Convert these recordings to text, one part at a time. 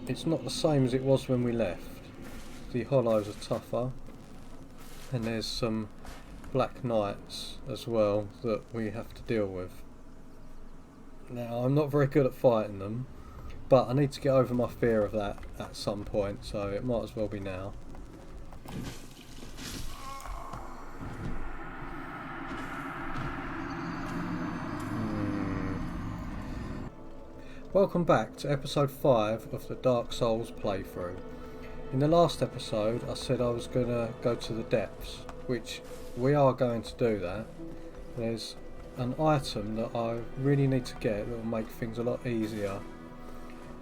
it's not the same as it was when we left. The hollows are tougher, and there's some black knights as well that we have to deal with. Now, I'm not very good at fighting them, but I need to get over my fear of that at some point, so it might as well be now. Welcome back to episode 5 of the Dark Souls playthrough. In the last episode I said I was going to go to the depths, which we are going to do that. There's an item that I really need to get that will make things a lot easier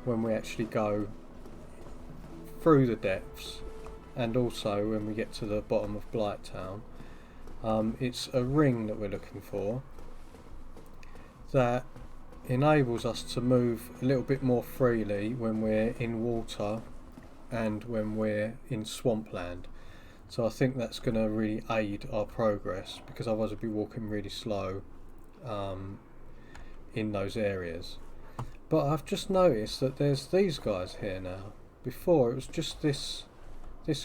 when we actually go through the depths, and also when we get to the bottom of Blighttown. It's a ring that we're looking for that enables us to move a little bit more freely when we're in water and when we're in swampland. So I think that's going to really aid our progress, because otherwise we'd be walking really slow in those areas. But I've just noticed that there's these guys here now. Before it was just this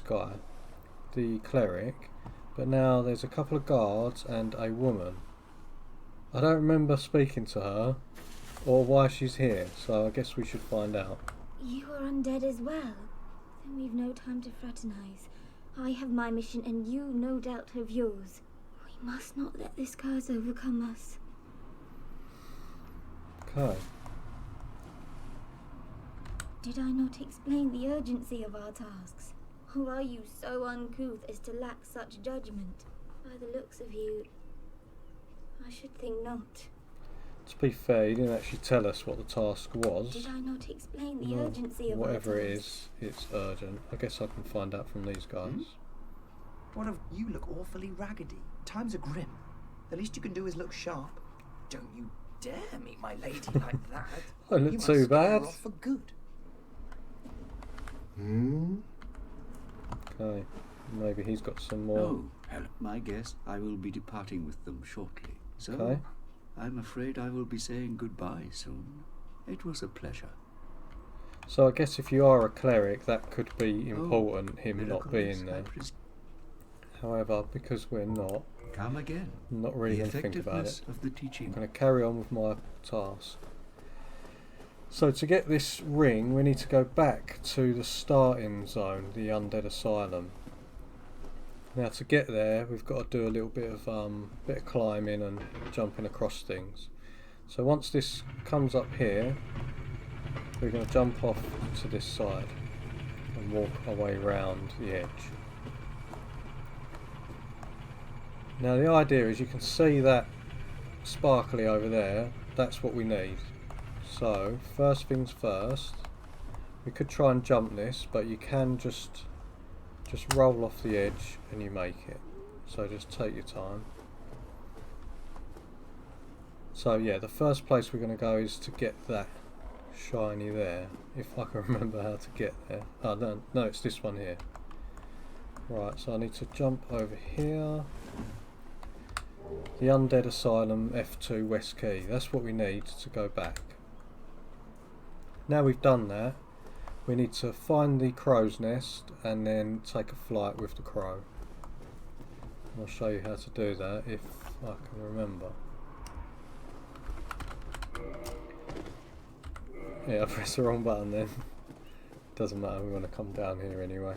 guy, the cleric, but now there's a couple of guards and a woman. I don't remember speaking to her or why she's here, so I guess we should find out. You are undead as well? Then we've no time to fraternize. I have my mission and you no doubt have yours. We must not let this curse overcome us. Okay. Did I not explain the urgency of our tasks? Or are you so uncouth as to lack such judgment? By the looks of you, I should think not. To be fair, you didn't actually tell us what the task was. Did I not explain the urgency of whatever our it tasks? is, it's urgent. I guess I can find out from these guys. What of you? Look awfully raggedy. Times are grim. The least you can do is look sharp. Don't you dare meet my lady like that. I look You too must scare her bad. off for good. Okay, maybe he's got some more. No, my guest, I will be departing with them shortly. So, Okay. I'm afraid I will be saying goodbye soon. It was a pleasure. So I guess if you are a cleric, that could be important, him not Miracles, being I there. pres- However, because we're not, Come again. I'm not really The going to think about it. effectiveness of the I'm teaching. going to carry on with my task. So to get this ring, we need to go back to the starting zone, the Undead Asylum. Now to get there, we've got to do a little bit of climbing and jumping across things. So once this comes up here, we're going to jump off to this side and walk our way round the edge. Now the idea is, you can see that sparkly over there, that's what we need. So first things first, we could try and jump this, but you can just roll off the edge and you make it. So just take your time. So yeah, the first place we're going to go is to get that shiny there, if I can remember how to get there. Oh no, it's this one here. Right, so I need to jump over here. The Undead Asylum F2 West Key, that's what we need to go back. Now we've done that, we need to find the crow's nest and then take a flight with the crow. I'll show you how to do that if I can remember. Yeah, I pressed the wrong button then. Doesn't matter, we want to come down here anyway.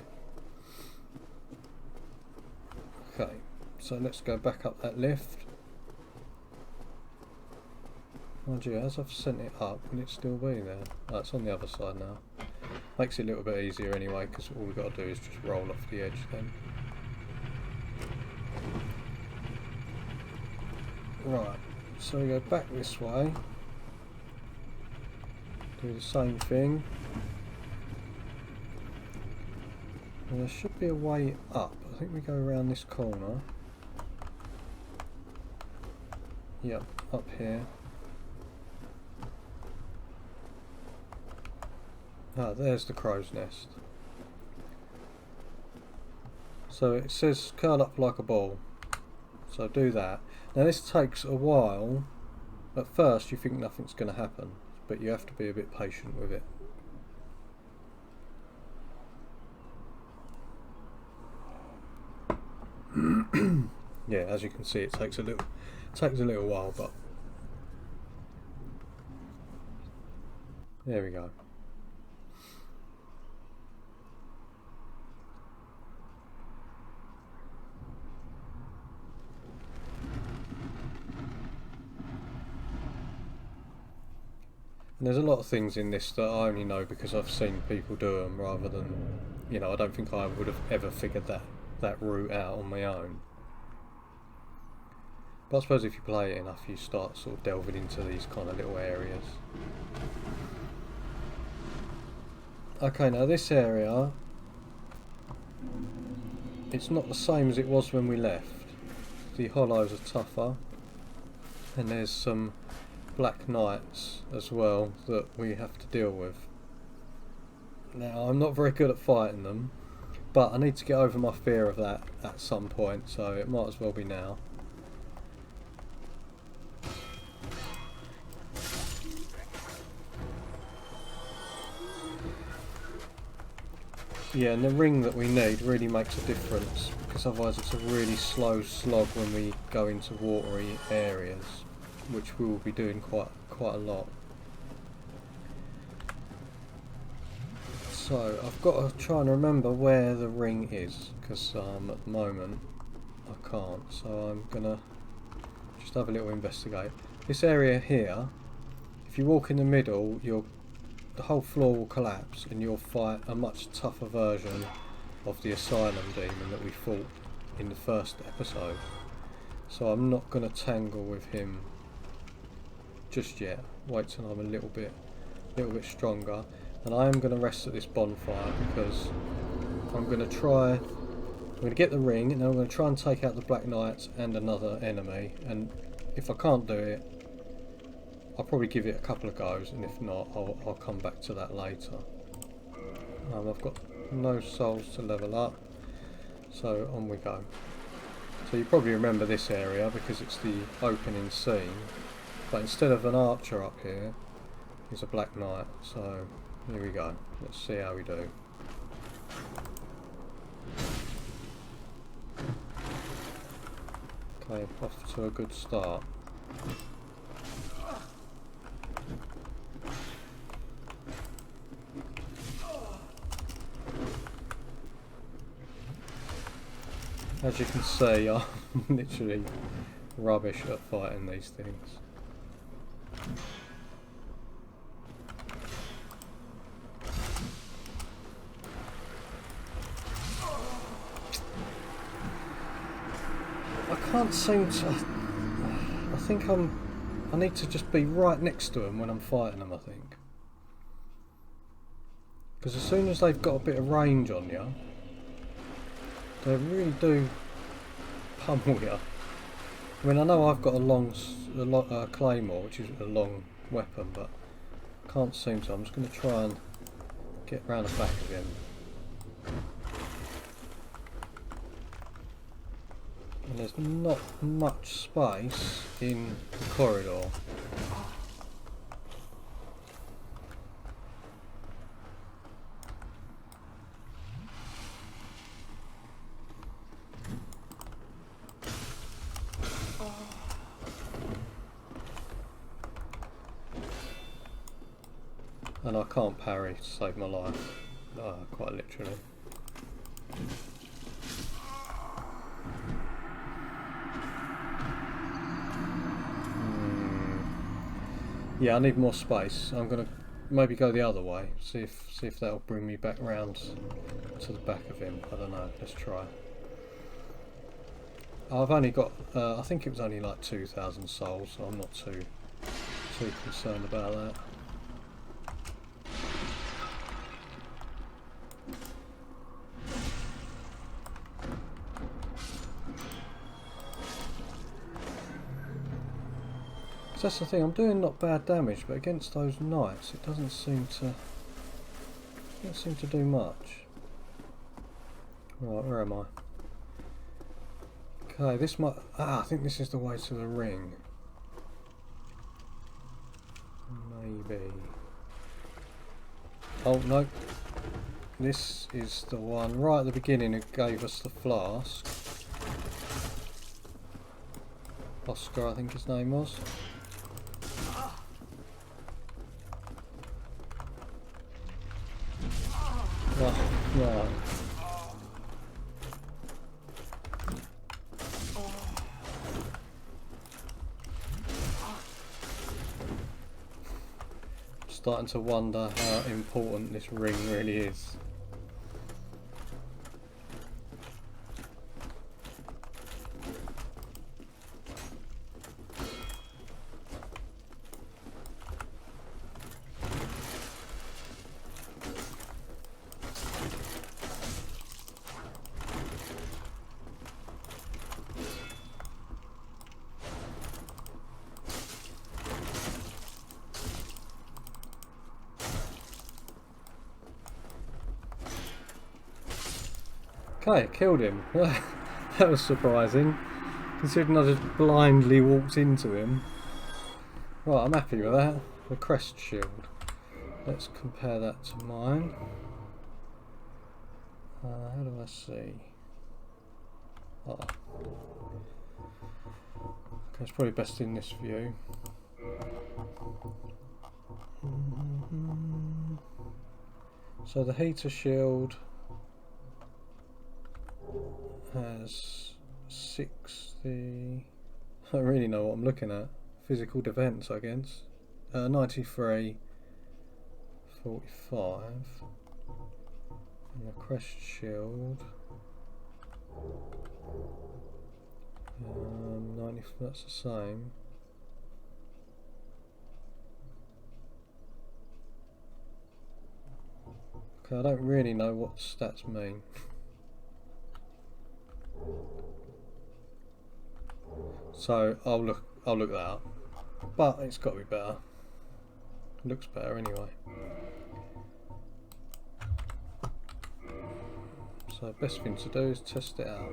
Okay, so let's go back up that lift. Mind you, as I've sent it up, will it still be there? Oh, it's on the other side now. Makes it a little bit easier anyway, because all we've got to do is just roll off the edge then. Right, so we go back this way. Do the same thing. And there should be a way up. I think we go around this corner. Yep, up here. Ah, there's the crow's nest. So it says curl up like a ball. So do that. Now this takes a while. At first you think nothing's going to happen, but you have to be a bit patient with it. Yeah, as you can see, it takes a little while, but there we go. And there's a lot of things in this that I only know because I've seen people do them, rather than, you know, I don't think I would have ever figured that route out on my own. But I suppose if you play it enough, you start sort of delving into these kind of little areas. Okay, now this area, it's not the same as it was when we left. The hollows are tougher, and there's some black knights as well that we have to deal with. Now, I'm not very good at fighting them, but I need to get over my fear of that at some point, so it might as well be now. Yeah, and the ring that we need really makes a difference, because otherwise it's a really slow slog when we go into watery areas, which we will be doing quite a lot. So I've got to try and remember where the ring is, because at the moment I can't, so I'm gonna just have a little investigate. This area here, if you walk in the middle, the whole floor will collapse and you'll fight a much tougher version of the Asylum demon that we fought in the first episode. So I'm not going to tangle with him just yet. Wait till I'm a little bit stronger. And I am going to rest at this bonfire because I'm going to get the ring, and then I'm going to try and take out the Black Knights and another enemy. And if I can't do it, I'll probably give it a couple of goes, and if not, I'll come back to that later. I've got no souls to level up, so on we go. So you probably remember this area because it's the opening scene, but instead of an archer up here, there's a Black Knight, so here we go. Let's see how we do. Okay, off to a good start. As you can see, I'm literally rubbish at fighting these things. I can't seem to... I think I need to just be right next to them when I'm fighting them, I think. Because as soon as they've got a bit of range on you, they really do pummel you. I mean, I know I've got a claymore, which is a long weapon, but I can't seem to. I'm just going to try and get round the back of him. And there's not much space in the corridor. And I can't parry to save my life, quite literally. Yeah, I need more space. I'm gonna maybe go the other way. See if that'll bring me back round to the back of him. I don't know. Let's try. I've only got. I think it was only like 2,000 souls, so I'm not too concerned about that. That's the thing, I'm doing not bad damage, but against those knights it doesn't seem to do much. Right, where am I? Okay, this might... I think this is the way to the ring. Maybe. Oh, no. This is the one right at the beginning who gave us the flask. Oscar, I think his name was. Oh, no. Starting to wonder how important this ring really is. Okay, killed him. That was surprising, considering I just blindly walked into him. Right, I'm happy with that. The crest shield. Let's compare that to mine. How do I see? Oh. Okay, it's probably best in this view. So the heater shield has 60. I don't really know what I'm looking at. Physical defense, I guess. 93, 45. And the crest shield. 90. That's the same. Okay, I don't really know what stats mean. So I'll look that up, but it's got to be better. Looks better anyway. So best thing to do is test it out.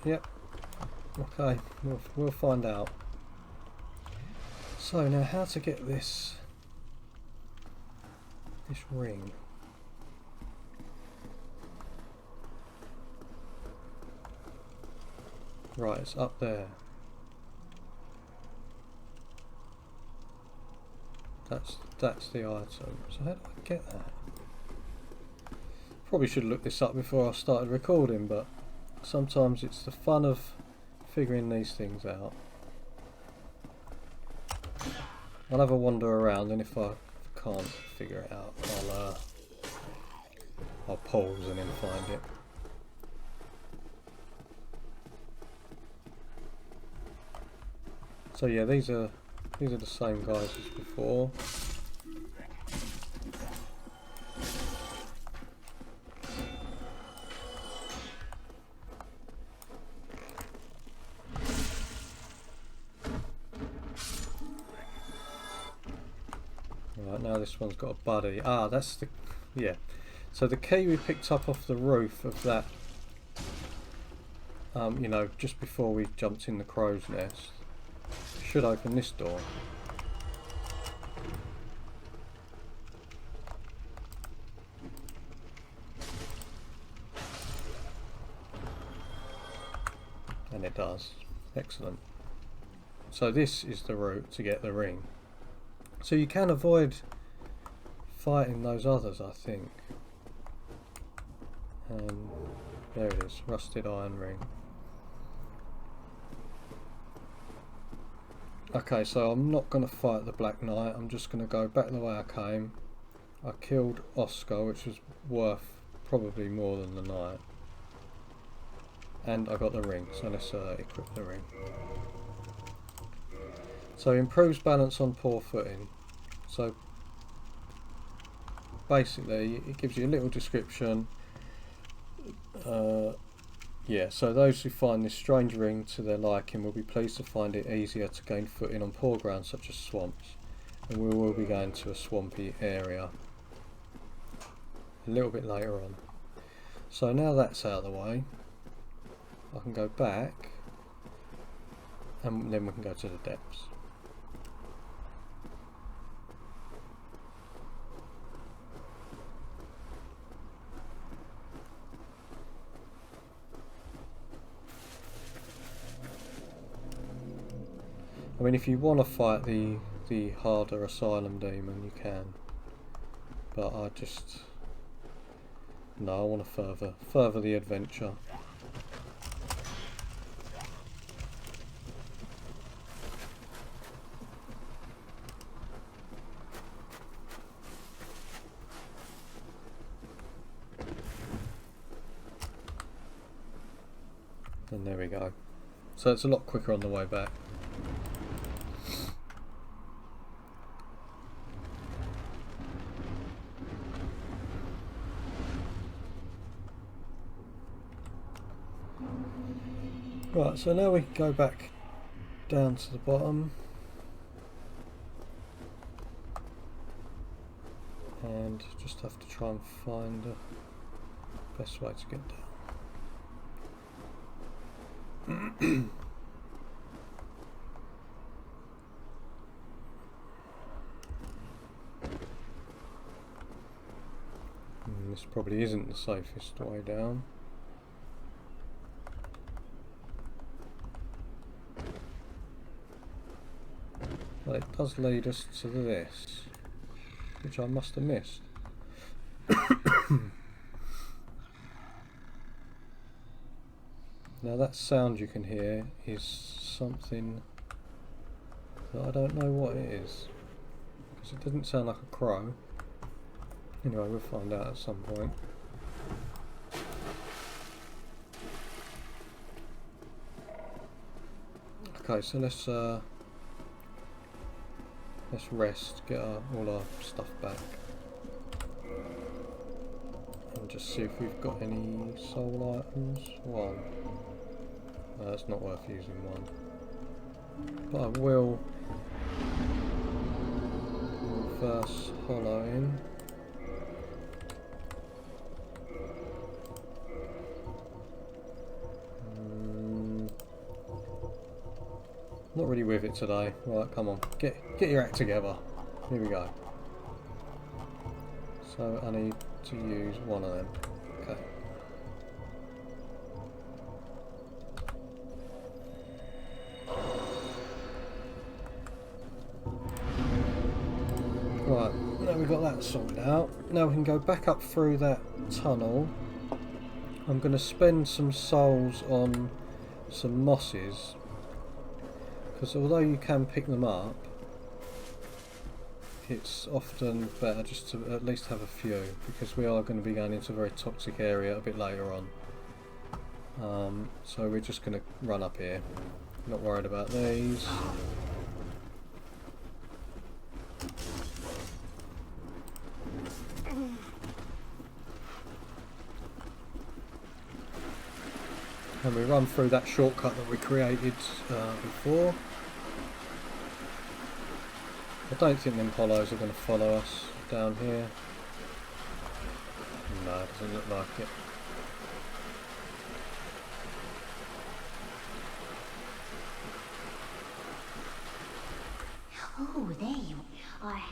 Yep. Okay, we'll find out. So now, how to get this ring? Right, it's up there. That's the item. So how do I get that? Probably should have looked this up before I started recording, but sometimes it's the fun of figuring these things out. I'll have a wander around, and if I can't figure it out, I'll pause and then find it. So yeah, these are the same guys as before. Right, now this one's got a buddy. Ah, that's the... yeah. So the key we picked up off the roof of that, you know, just before we jumped in the crow's nest, should open this door. And it does. Excellent. So this is the route to get the ring. So you can avoid fighting those others, I think. There it is, rusted iron ring. Okay, so I'm not going to fight the Black Knight, I'm just going to go back the way I came. I killed Oscar, which was worth probably more than the knight. And I got the ring, so let's equip the ring. So improves balance on poor footing. So basically it gives you a little description. Yeah, so those who find this strange ring to their liking will be pleased to find it easier to gain footing on poor ground such as swamps. And we will be going to a swampy area a little bit later on. So now that's out of the way, I can go back and then we can go to the depths. I mean, if you want to fight the harder Asylum demon, you can. But I just... No, I want to further the adventure. And there we go. So it's a lot quicker on the way back. Right, so now we can go back down to the bottom and just have to try and find the best way to get down. This probably isn't the safest way down. But it does lead us to this, which I must have missed. Now that sound you can hear is something that I don't know what it is, because it doesn't sound like a crow. Anyway, we'll find out at some point. Okay, so let's rest, get all our stuff back, and just see if we've got any soul items. One. It's not worth using one, but I will reverse hollow in. Not really with it today. Right, come on, get your act together. Here we go. So I need to use one of them. Okay. Right, now we've got that sorted out. Now we can go back up through that tunnel. I'm going to spend some souls on some mosses, because although you can pick them up, it's often better just to at least have a few, because we are going to be going into a very toxic area a bit later on. So we're just going to run up here. Not worried about these. And we run through that shortcut that we created before. I don't think them hollows are going to follow us down here. No, it doesn't look like it. Oh, there you are.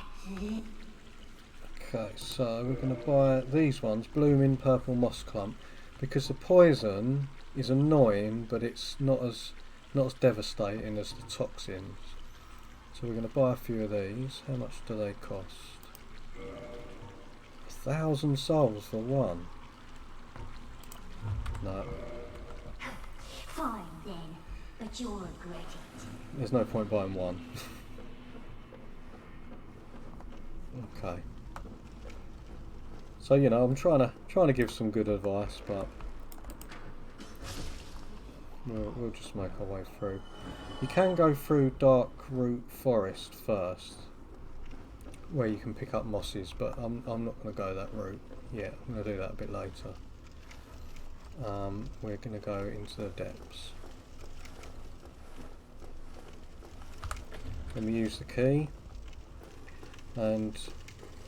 Okay, so we're going to buy these ones, Blooming Purple Moss Clump, because the poison is annoying, but it's not as devastating as the toxins. So we're going to buy a few of these. How much do they cost? 1,000 souls for one. No. Fine then, but you'll regret it. There's no point buying one. Okay. So you know, I'm trying to give some good advice, but we'll just make our way through. You can go through Dark Root Forest first, where you can pick up mosses, but I'm not going to go that route yet. I'm going to do that a bit later. We're going to go into the depths. Let me use the key, and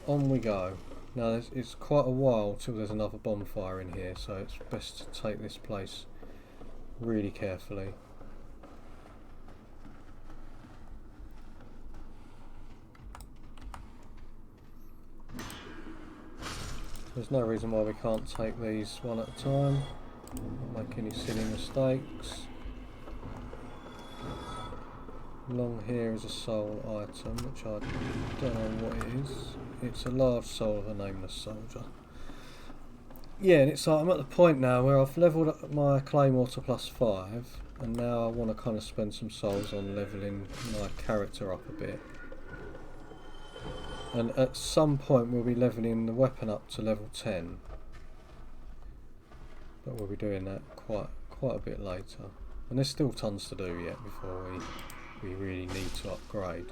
on we go. Now it's quite a while till there's another bonfire in here, so it's best to take this place really carefully. There's no reason why we can't take these one at a time, not make any silly mistakes. Along here is a soul item, which I don't know what it is. It's a large soul of a nameless soldier. Yeah, and it's like I'm at the point now where I've levelled up my claymore to +5, and now I want to kind of spend some souls on levelling my character up a bit. And at some point we'll be levelling the weapon up to level 10. But we'll be doing that quite a bit later. And there's still tons to do yet before we really need to upgrade.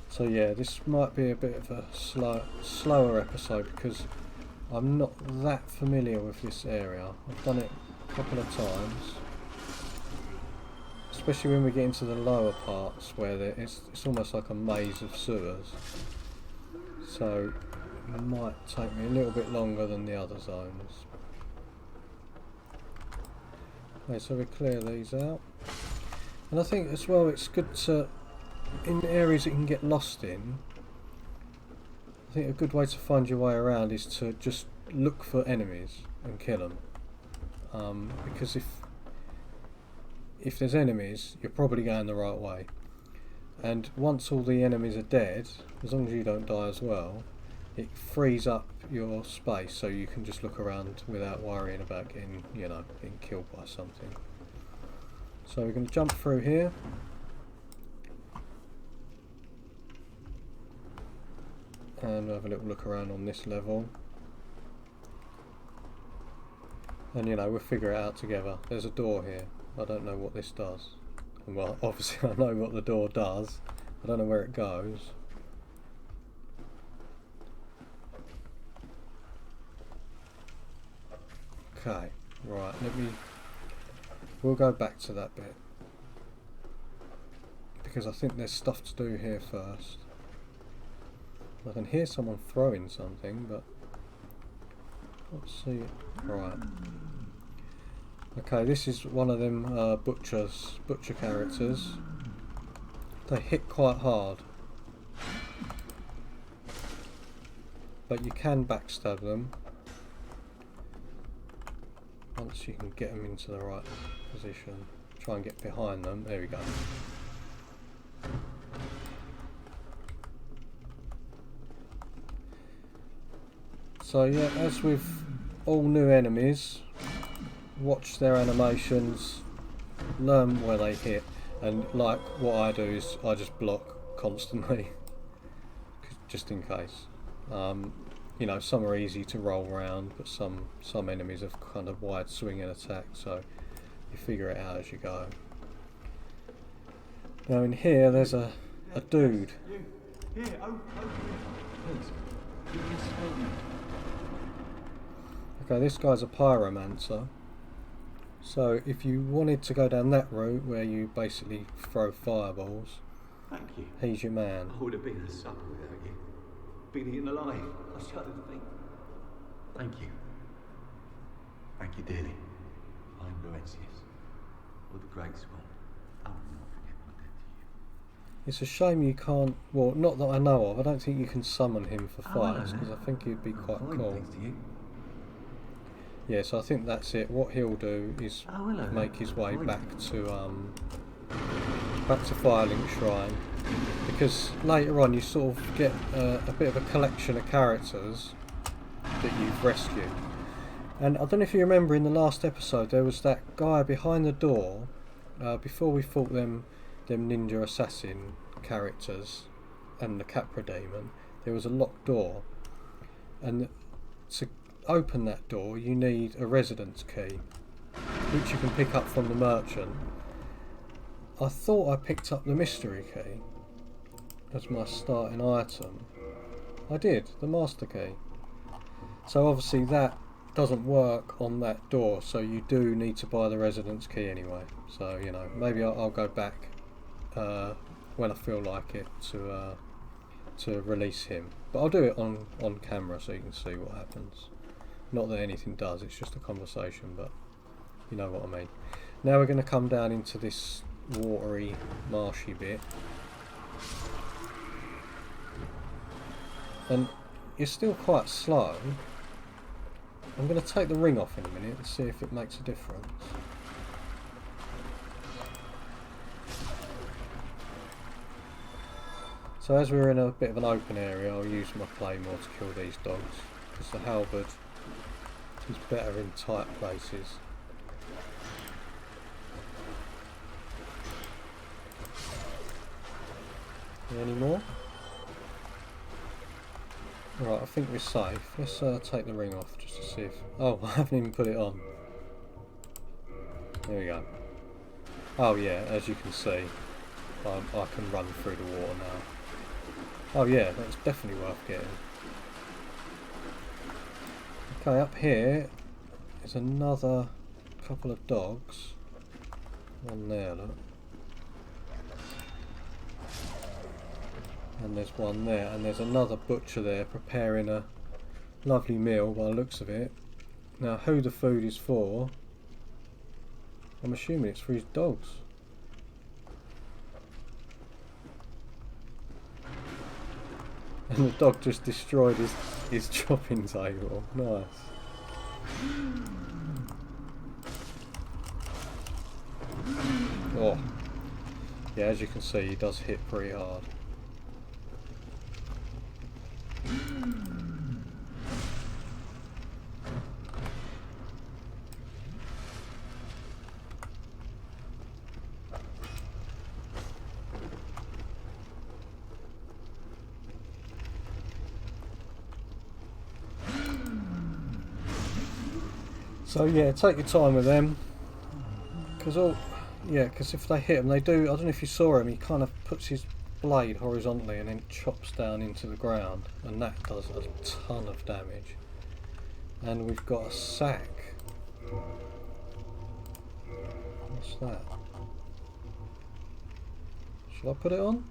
So yeah, this might be a bit of a slower episode because I'm not that familiar with this area. I've done it a couple of times, especially when we get into the lower parts where it's almost like a maze of sewers. So it might take me a little bit longer than the other zones. Okay, so we clear these out. And I think as well it's good to, in areas that you can get lost in, I think a good way to find your way around is to just look for enemies and kill them. Because if there's enemies, you're probably going the right way. And once all the enemies are dead, as long as you don't die as well, it frees up your space so you can just look around without worrying about getting killed by something. So we're going to jump through here. And have a little look around on this level. And we'll figure it out together. There's a door here. I don't know what this does. Well, obviously I know what the door does. I don't know where it goes. Okay, right, we'll go back to that bit. Because I think there's stuff to do here first. I can hear someone throwing something, but let's see. Right. Okay, this is one of them butcher characters. They hit quite hard, but you can backstab them once you can get them into the right position. Try and get behind them. There we go. So yeah, as with all new enemies, watch their animations, learn where they hit, and like what I do is I just block constantly, just in case. Some are easy to roll around, but some enemies have kind of wide swinging attack, so you figure it out as you go. Now in here there's a dude. Okay, this guy's a pyromancer. So if you wanted to go down that route where you basically throw fireballs, thank you. He's your man. I would have been a supper without you. Been eaten alive. I shudder to think. Thank you. Thank you dearly. I'm Laurentius, or the Great Swan. I will not forget my debt to you. It's a shame you can't, well, not that I know of, I don't think you can summon him for fights, because I think he'd be quite cool. Thanks to you. Yeah, so I think that's it. What he'll do is make his way back to Firelink Shrine, because later on you sort of get a bit of a collection of characters that you've rescued. And I don't know if you remember in the last episode there was that guy behind the door before we fought them ninja assassin characters and the Capra demon. There was a locked door, and to open that door you need a residence key, which you can pick up from the merchant. I thought I picked up the mystery key as my starting item. I did, the master key. So obviously that doesn't work on that door, so you do need to buy the residence key anyway. So maybe I'll go back when I feel like it to release him, but I'll do it on camera so you can see what happens. Not that anything does, it's just a conversation, but you know what I mean. Now we're going to come down into this watery, marshy bit. And you're still quite slow, I'm going to take the ring off in a minute and see if it makes a difference. So as we're in a bit of an open area, I'll use my claymore to kill these dogs, because the halberd is better in tight places. Any more? Right, I think we're safe. Let's take the ring off just to see if... Oh, I haven't even put it on. There we go. Oh yeah, as you can see, I can run through the water now. Oh yeah, that's definitely worth getting. Okay, up here is another couple of dogs. One there, look. And there's one there, and there's another butcher there preparing a lovely meal by the looks of it. Now, who the food is for, I'm assuming it's for his dogs. And the dog just destroyed his chopping table. Nice. Oh. Yeah, as you can see, he does hit pretty hard. So yeah, take your time with them, because if they hit him, they do. I don't know if you saw him. He kind of puts his blade horizontally and then chops down into the ground, and that does a ton of damage. And we've got a sack. What's that? Should I put it on?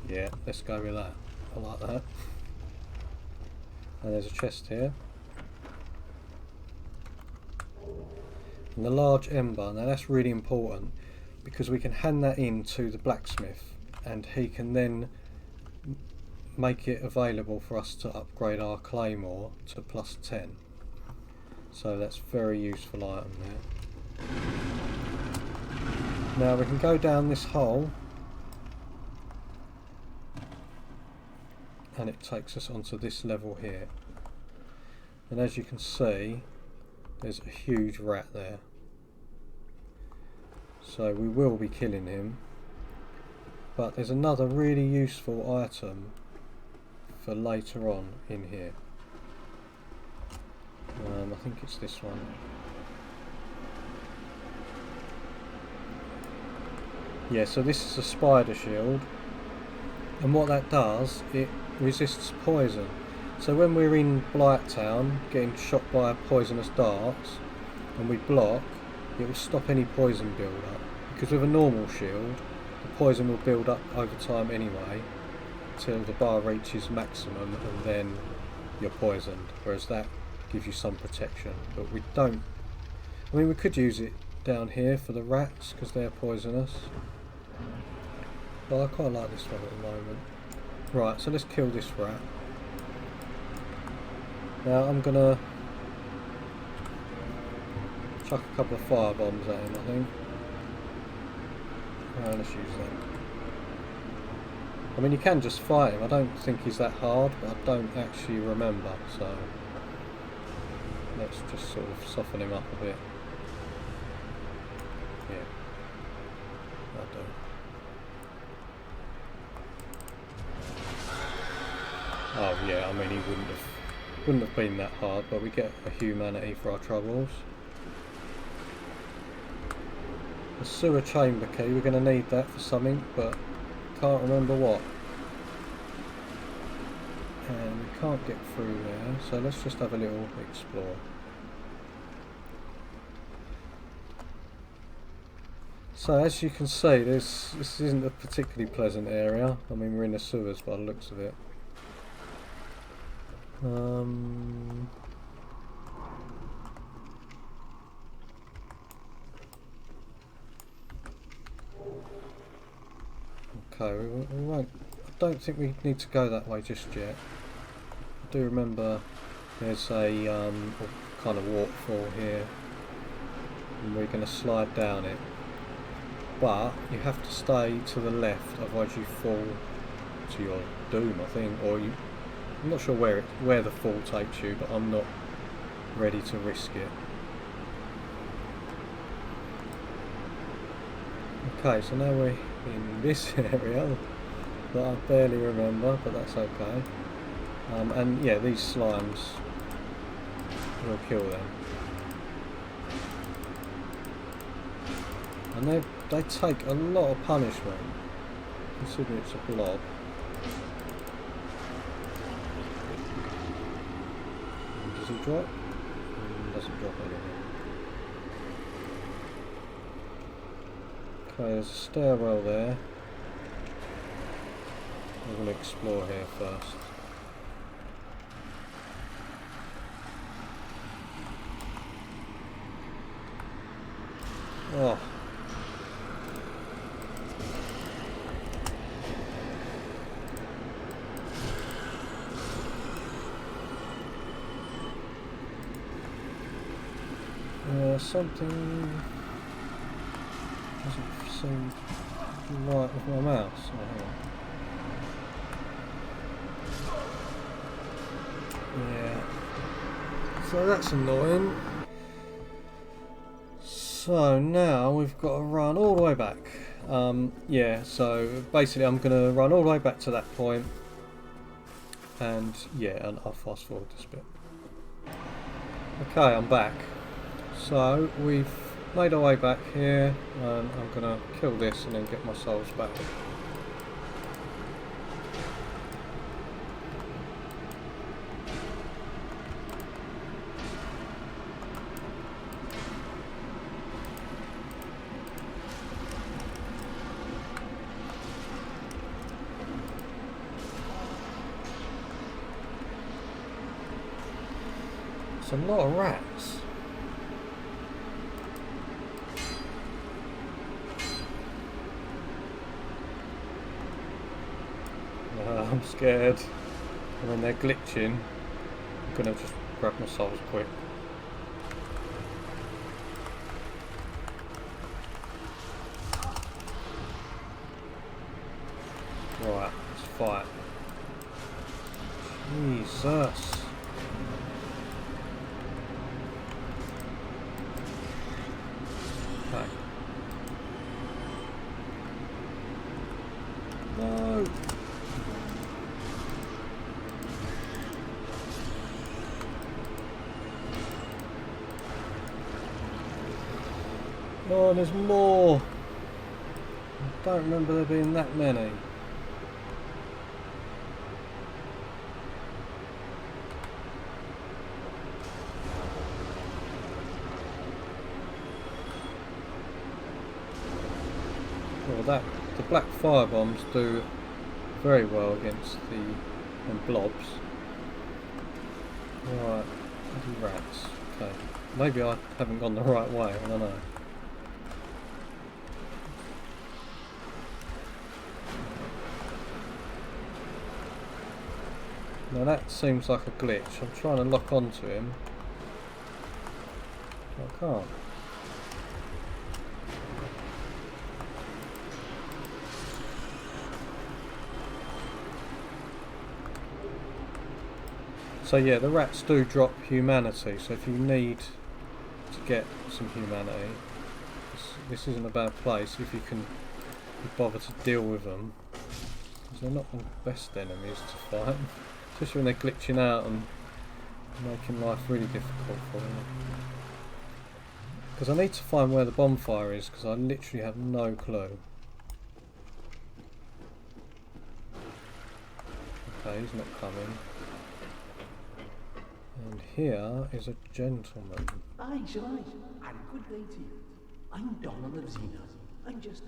Yeah, let's go with that. I like that. And there's a chest here. And the large ember, now that's really important because we can hand that in to the blacksmith and he can then make it available for us to upgrade our claymore to +10. So that's a very useful item there. Now we can go down this hole and it takes us onto this level here, and as you can see there's a huge rat there, so we will be killing him. But there's another really useful item for later on in here. I think it's this one. Yeah, so this is a spider shield, and what that does, it resists poison. So when we're in Blighttown getting shot by poisonous darts and we block, it will stop any poison build up, because with a normal shield the poison will build up over time anyway till the bar reaches maximum and then you're poisoned, whereas that gives you some protection. But we don't, I mean we could use it down here for the rats because they're poisonous, but I quite like this one at the moment. Right, so let's kill this rat. Now I'm gonna chuck a couple of fire bombs at him, I think. Let's use them. I mean, you can just fight him. I don't think he's that hard, but I don't actually remember, so let's just sort of soften him up a bit. Yeah, that'll do. Oh yeah, I mean he wouldn't have been that hard, but we get a humanity for our troubles. The sewer chamber key, we're going to need that for something, but can't remember what. And we can't get through there, so let's just have a little explore. So as you can see, this isn't a particularly pleasant area. I mean, we're in the sewers by the looks of it. Okay, we won't. I don't think we need to go that way just yet. do remember there's a kind of waterfall here, and we're going to slide down it. But you have to stay to the left, otherwise you fall to your doom, I think. Or I'm not sure where the fall takes you, but I'm not ready to risk it. Okay, so now we're in this area that I barely remember, but that's okay. And yeah, these slimes will kill them. And they take a lot of punishment, considering it's a blob. And does he drop? Doesn't drop anything. Okay, there's a stairwell there. I'm going to explore here first. Oh. Something doesn't seem right with my mouse. Oh, yeah. So that's annoying. So now we've got to run all the way back. Yeah, so basically I'm going to run all the way back to that point. And yeah, and I'll fast forward this bit. Okay, I'm back. So we've made our way back here, and I'm going to kill this and then get my souls back. It's a lot of rats. I'm scared. And when they're glitching, I'm gonna just grab my souls quick. Right, let's fight. Jesus. Okay. No. Oh, there's more. I don't remember there being that many. Well, the black fire bombs do very well against the blobs. Right, bloody rats. Okay, maybe I haven't gone the right way. I don't know. Now that seems like a glitch. I'm trying to lock onto him. I can't. So yeah, the rats do drop humanity, so if you need to get some humanity, this isn't a bad place if you can bother to deal with them. Because they're not the best enemies to fight. Especially when they're glitching out and making life really difficult for them. Because I need to find where the bonfire is, because I literally have no clue. Okay, he's not coming. And here is a gentleman. Aye, sure, aye. And good day to you. I'm Donald of Xena. I'm just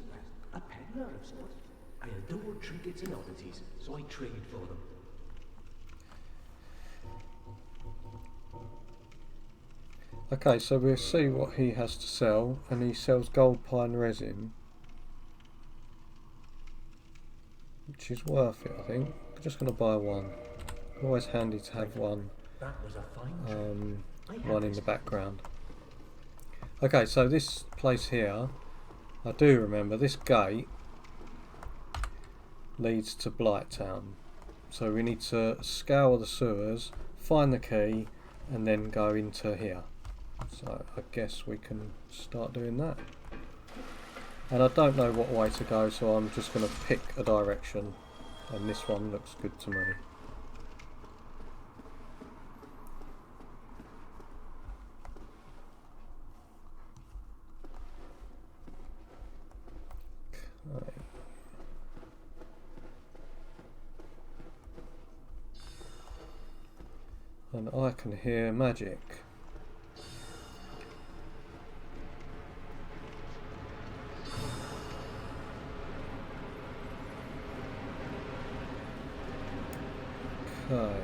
a peddler of sorts. I adore trinkets and oddities, so I trade for them. Okay, so we'll see what he has to sell, and he sells gold pine resin, which is worth it, I think. I'm just going to buy one. Always handy to have one, That was a fine job. I had one in this- the background. Okay, so this place here, I do remember this gate leads to Blighttown. So we need to scour the sewers, find the key, and then go into here. So I guess we can start doing that. And I don't know what way to go, so I'm just going to pick a direction, and this one looks good to me. Okay. And I can hear magic. Okay.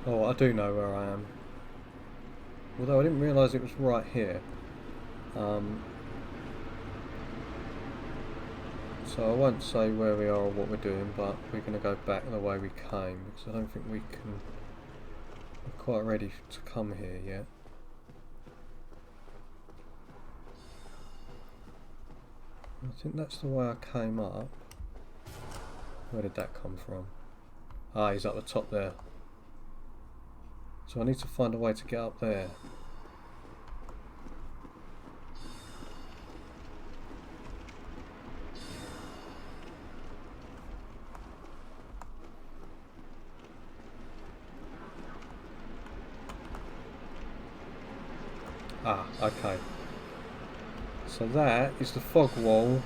Oh, I do know where I am. Although I didn't realise it was right here. So I won't say where we are or what we're doing, but we're going to go back the way we came, because I don't think we're quite ready to come here yet. I think that's the way I came up. Where did that come from? Ah, he's up the top there. So I need to find a way to get up there. Ah, okay. So that is the fog wall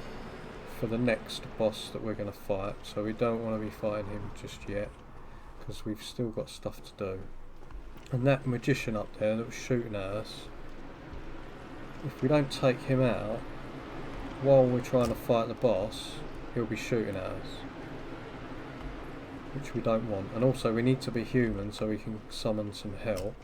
for the next boss that we're going to fight. So we don't want to be fighting him just yet, because we've still got stuff to do. And that magician up there that was shooting at us, if we don't take him out while we're trying to fight the boss, he'll be shooting at us, which we don't want. And also we need to be human so we can summon some help.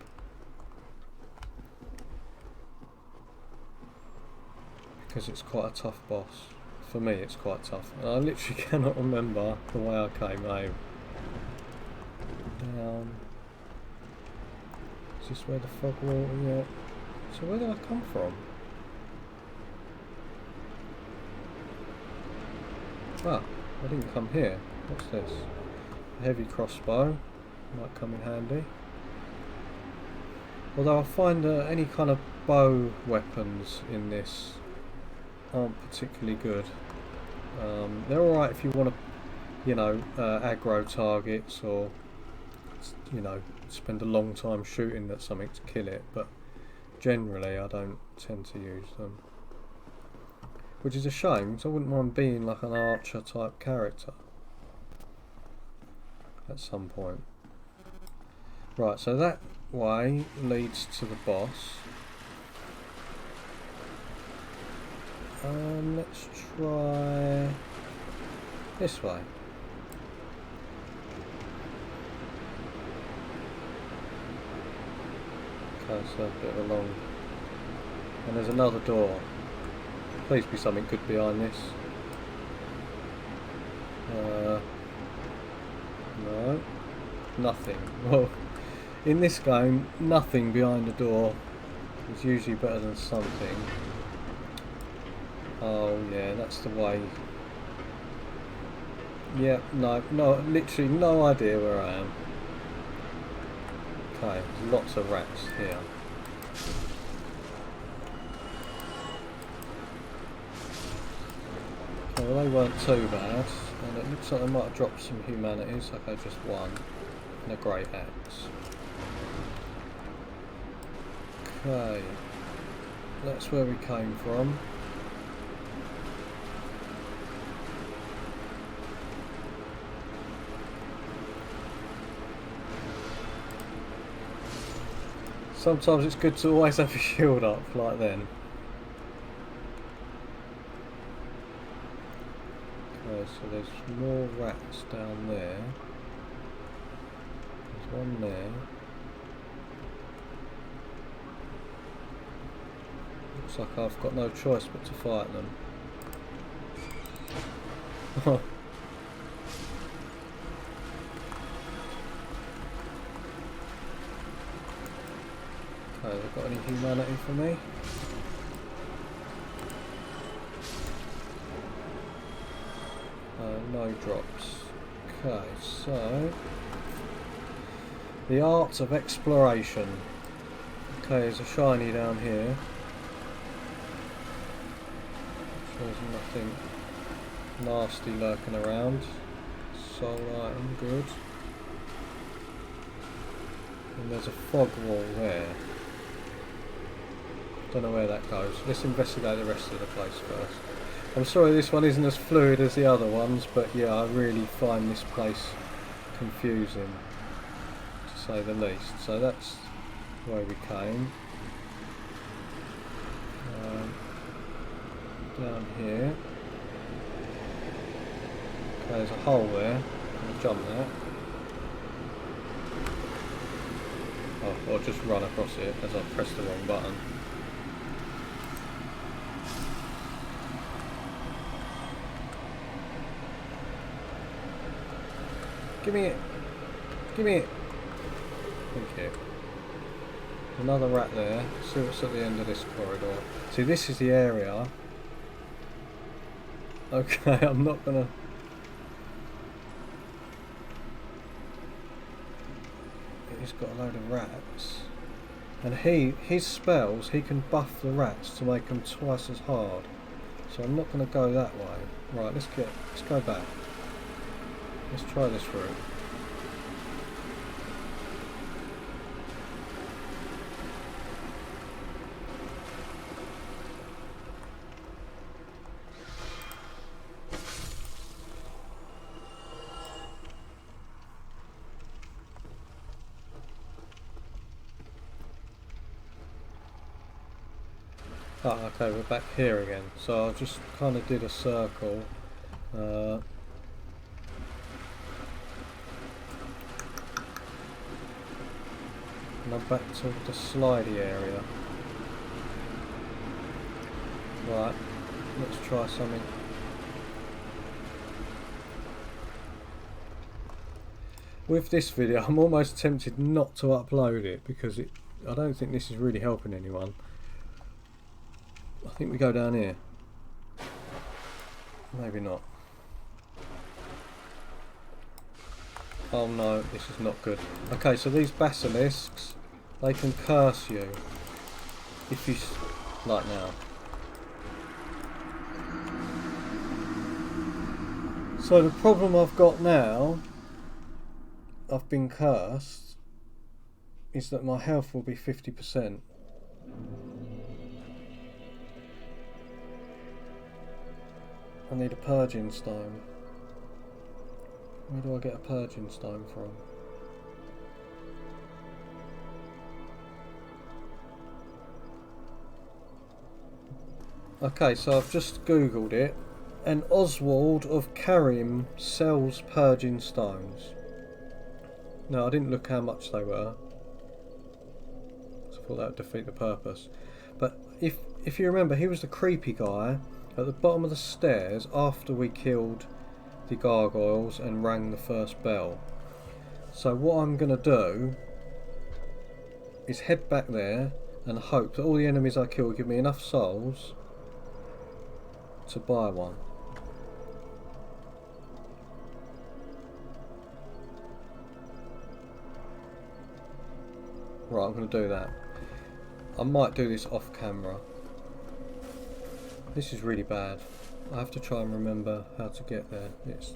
Because it's quite a tough boss. For me it's quite tough. And I literally cannot remember the way I came home. Down. Is this where the fog wall? Yeah. So where did I come from? Ah, I didn't come here. What's this? A heavy crossbow. Might come in handy. Although I find any kind of bow weapons in this aren't particularly good. They're alright if you want to, you know, aggro targets, or, you know, spend a long time shooting at something to kill it, but generally I don't tend to use them. Which is a shame, because I wouldn't mind being like an archer type character at some point. Right, so that way leads to the boss. Let's try this way. Okay, so a bit of a long... And there's another door. Please be something good behind this. No. Nothing. Well, in this game, nothing behind the door is usually better than something. Oh yeah, that's the way. Yeah, no, literally no idea where I am. Okay, there's lots of rats here. Okay, well they weren't too bad, and it looks like they might have dropped some humanities. Okay, just one, and a great axe. Okay, that's where we came from. Sometimes it's good to always have your shield up, like then. Okay, so there's more rats down there. There's one there. Looks like I've got no choice but to fight them. Okay, they've got any humanity for me? No drops. Okay, so the art of exploration. Okay, there's a shiny down here. So there's nothing nasty lurking around. Soul item, good. And there's a fog wall there. Don't know where that goes. Let's investigate the rest of the place first. I'm sorry this one isn't as fluid as the other ones, but yeah, I really find this place confusing, to say the least. So that's where we came. Down here. Okay, there's a hole there. I'm gonna jump there. Oh, or just run across it as I press the wrong button. Give me it! Give me it! Thank you. Another rat there. See what's at the end of this corridor. See, this is the area. Okay, I'm not gonna... He's got a load of rats. And his spells, he can buff the rats to make them twice as hard. So I'm not gonna go that way. Right, let's go back. Let's try this route. Oh, okay, we're back here again. So I just kind of did a circle. And I'm back to the slidey area. Right, let's try something. With this video, I'm almost tempted not to upload it because I don't think this is really helping anyone. I think we go down here. Maybe not. Oh no, this is not good. Okay, so these basilisks, they can curse you. If you... like now. So the problem I've got now, I've been cursed, is that my health will be 50%. I need a purging stone. Where do I get a purging stone from? Okay, so I've just googled it, and Oswald of Karim sells purging stones. No, I didn't look how much they were. I thought that would defeat the purpose. But if you remember, he was the creepy guy at the bottom of the stairs after we killed the gargoyles and rang the first bell. So what I'm going to do is head back there and hope that all the enemies I kill give me enough souls to buy one. Right, I'm going to do that. I might do this off camera. This is really bad. I have to try and remember how to get there. It's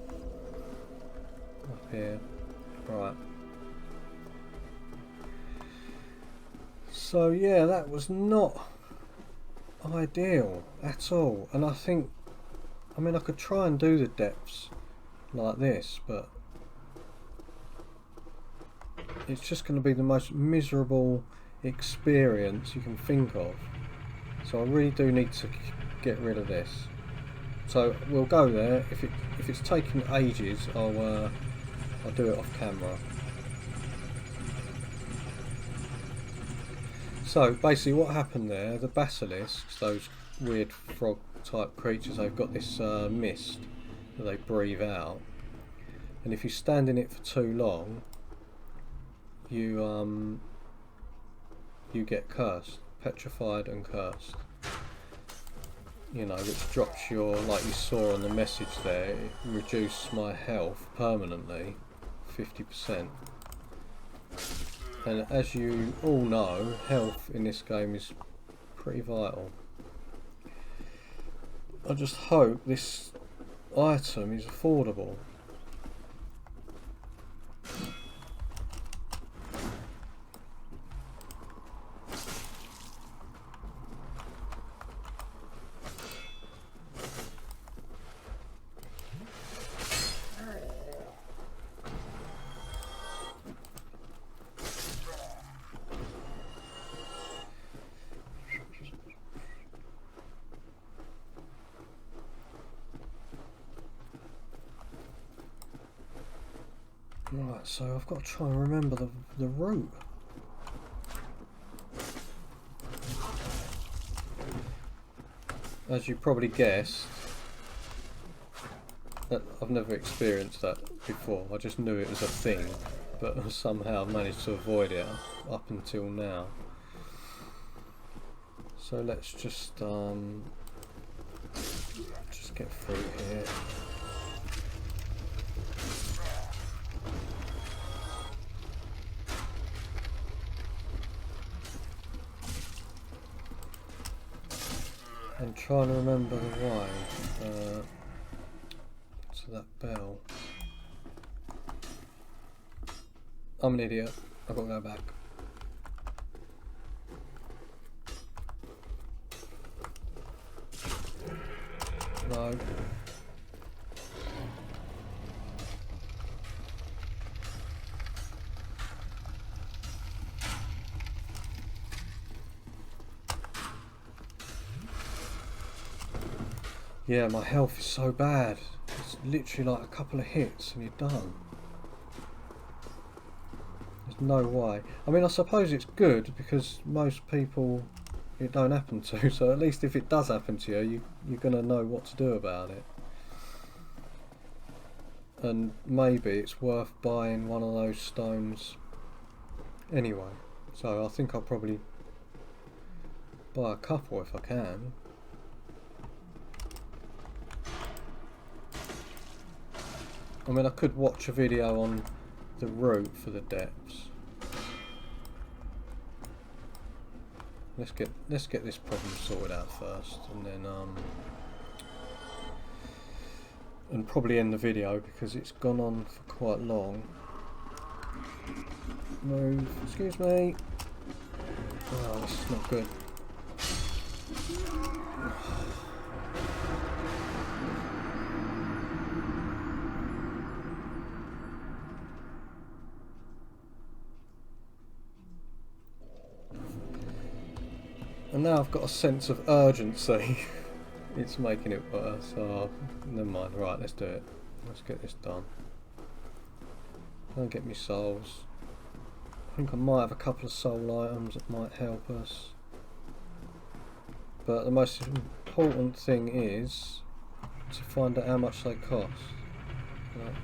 up here. Right. So yeah, that was not ideal at all. And I think, I mean, I could try and do the depths like this, but it's just going to be the most miserable experience you can think of. So I really do need to get rid of this. So we'll go there. If it's taking ages, I'll do it off camera. So basically, what happened there? The basilisks, those weird frog type creatures, they've got this mist that they breathe out, and if you stand in it for too long, you you get cursed, petrified and cursed. You know, which drops your, like you saw on the message there, it reduced my health permanently, 50%. And as you all know, health in this game is pretty vital. I just hope this item is affordable. Right, so I've got to try and remember the route. As you probably guessed, I've never experienced that before. I just knew it was a thing, but somehow managed to avoid it up until now. So let's just get through here. And trying to remember the way to that bell. I'm an idiot. I've got to go back. No. Yeah, my health is so bad. It's literally like a couple of hits and you're done. There's no way. I mean, I suppose it's good because most people it don't happen to, so at least if it does happen to you, you're going to know what to do about it. And maybe it's worth buying one of those stones anyway. So I think I'll probably buy a couple if I can. I mean, I could watch a video on the route for the depths. Let's get this problem sorted out first, and then and probably end the video because it's gone on for quite long. Move, excuse me. Oh, this is not good. And now I've got a sense of urgency. It's making it worse. Oh, never mind. Right, let's do it. Let's get this done. Don't get me souls. I think I might have a couple of soul items that might help us. But the most important thing is to find out how much they cost. Right.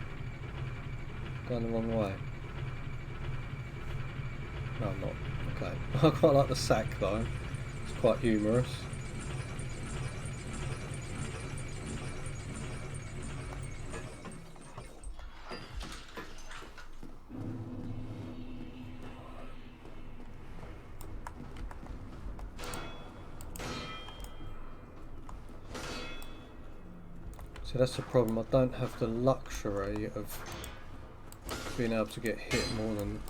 Going the wrong way. No, I'm not. Okay. I quite like the sack though. It's quite humorous. So that's the problem. I don't have the luxury of being able to get hit more than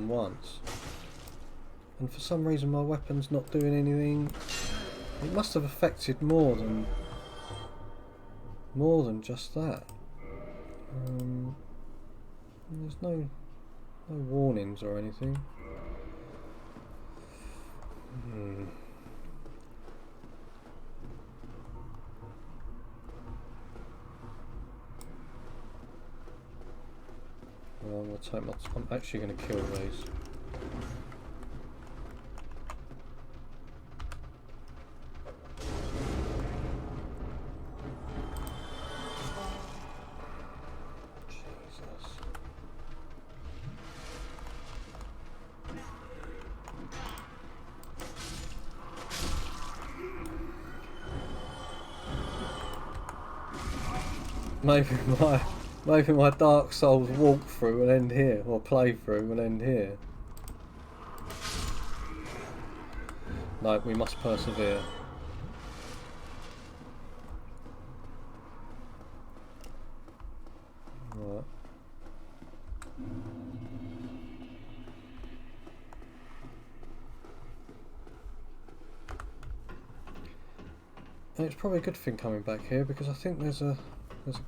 once. And for some reason my weapon's not doing anything. It must have affected more than just that. There's no warnings or anything. Well, I'm gonna take I'm actually going to kill these. Jesus. maybe my Dark Souls walkthrough will end here, or playthrough will end here. No, we must persevere. Right. And it's probably a good thing coming back here because I think there's a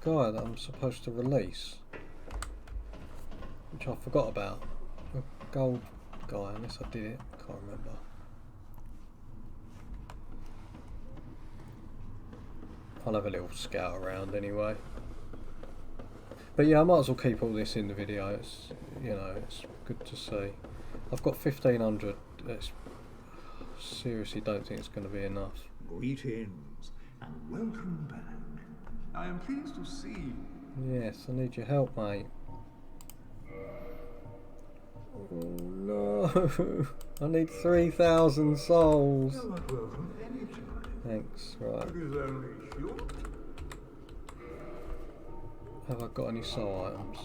guy that I'm supposed to release, which I forgot about. A gold guy, unless I did it, can't remember. I'll have a little scout around anyway. But yeah, I might as well keep all this in the video. It's, you know, it's good to see. I've got 1500. It's, seriously don't think it's going to be enough. Greetings and welcome back. I am pleased to see. Yes, I need your help, mate. Oh no! I need 3,000 souls. You are welcome anytime. Thanks, right. It is only short. Have I got any soul items?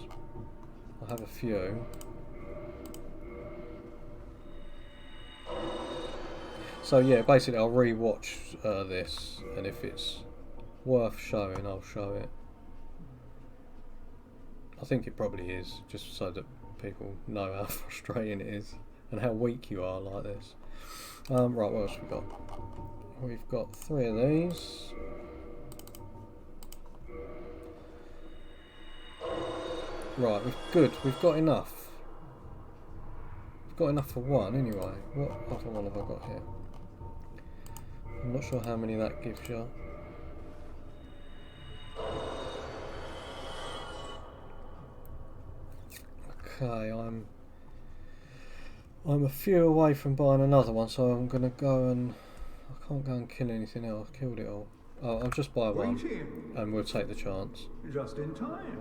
I have a few. So yeah, basically I'll re-watch this, and if it's worth showing, I'll show it. I think it probably is, just so that people know how frustrating it is and how weak you are like this. Right, what else we got? We've got 3 of these. Right, we've got enough. We've got enough for 1 anyway. What other one have I got here? I'm not sure how many that gives you. Okay, I'm a few away from buying another one, so I'm gonna go and I can't go and kill anything else. I've killed it all. Oh, I'll just buy one, and we'll take the chance. Just in time.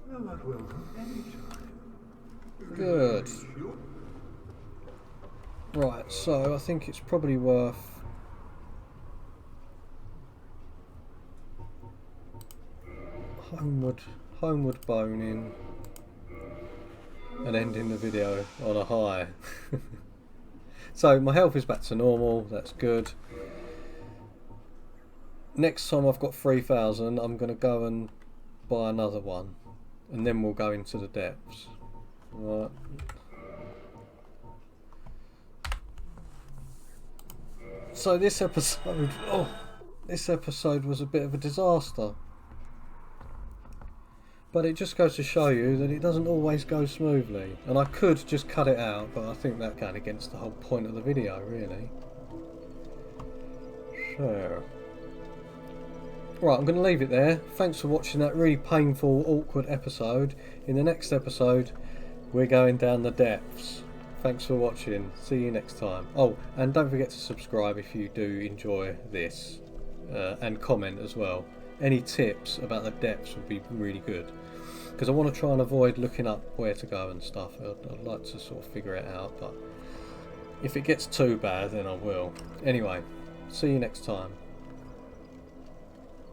You are welcome anytime. Good. Right, so I think it's probably worth homeward boning and ending the video on a high. So my health is back to normal, that's good. Next time I've got 3,000, I'm going to go and buy another one, and then we'll go into the depths. Right. So this episode, this episode was a bit of a disaster. But it just goes to show you that it doesn't always go smoothly. And I could just cut it out, but I think that goes against the whole point of the video, really. So, right, I'm going to leave it there. Thanks for watching that really painful, awkward episode. In the next episode, we're going down the depths. Thanks for watching. See you next time. Oh, and don't forget to subscribe if you do enjoy this. And comment as well. Any tips about the depths would be really good, because I want to try and avoid looking up where to go and stuff. I'd like to sort of figure it out, but if it gets too bad then I will. Anyway, see you next time.